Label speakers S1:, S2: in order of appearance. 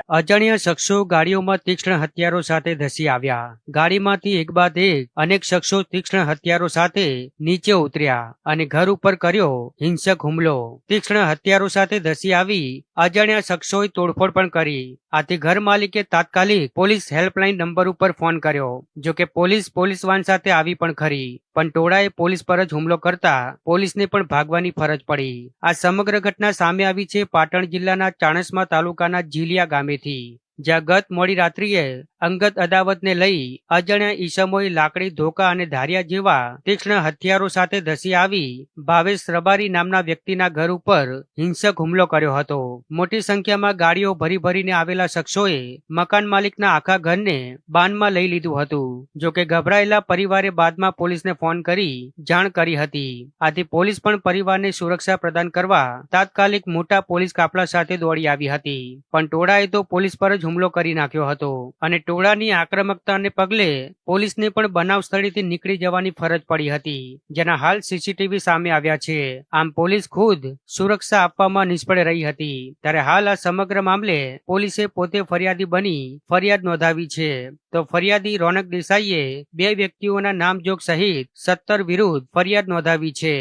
S1: અજાણ્યા શખ્સો ગાડીઓમાં તીક્ષ્ણ હથિયારો સાથે ધસી આવ્યા। ગાડીમાંથી એક બાદ એક અનેક શખ્સો તીક્ષ્ણ હથિયારો સાથે નીચે ઉતર્યા અને ઘર ઉપર કર્યો હિંસક હુમલો। તીક્ષ્ણ હથિયારો સાથે ધસી આવી અજાણ્યા શખ્સોએ તોડફોડ પણ કરી। આથી ઘર માલિકે તાત્કાલિક પોલીસ હેલ્પલાઇન નંબર ઉપર ફોન કર્યો। જો કે પોલીસ વાન સાથે આવી પણ ખરી, પણ ટોળાએ પોલીસ પર જ હુમલો કરતા પોલીસને પણ ભાગવાની ફરજ પડી। આ સમગ્ર ઘટના સામે આવી છે પાટણ જિલ્લાના ચાણસ્મા તાલુકાના જીલિયા ગામેથી, જ્યાં ગત મોડી રાત્રિએ અંગત અદાવતને લઈ અજાણ્યા ઈસમોએ લાકડી, ધોકા અને ધારિયા જેવા તીક્ષ્ણ હથિયારો સાથે ધસી આવી ભાવેશ રબારી નામના વ્યક્તિના ઘર ઉપર હિંસક હુમલો કર્યો હતો। મોટી સંખ્યામાં ગાડીઓ ભરીને આવેલા શખ્સોએ મકાન માલિકના આખા ઘરને બાનમાં લઈ લીધું હતું। જો કે ગભરાયેલા પરિવારે બાદમાં પોલીસને ફોન કરી જાણ કરી હતી। આથી પોલીસ પણ પરિવારને સુરક્ષા પ્રદાન કરવા તાત્કાલિક મોટા પોલીસ કાફલા સાથે દોડી આવી હતી, પણ ટોળાએ તો પોલીસ પર જ હુમલો કરી નાખ્યો હતો અને ટોળાની આક્રમકતાને પગલે પોલીસને પણ બનાવ સ્થળેથી નીકળી જવાની ફરજ પડી હતી, જેના હાલ સીસીટીવી સામે આવ્યા છે। આમ પોલીસ ખુદ સુરક્ષા આપવામાં નિષ્ફળ રહી હતી, ત્યારે હાલ આ સમગ્ર મામલે પોલીસે પોતે ફરિયાદી બની ફરિયાદ નોંધાવી છે। તો ફરિયાદી રોનક દેસાઈએ 2 વ્યક્તિઓના નામજોગ સહિત 17 વિરુદ્ધ ફરિયાદ નોંધાવી છે।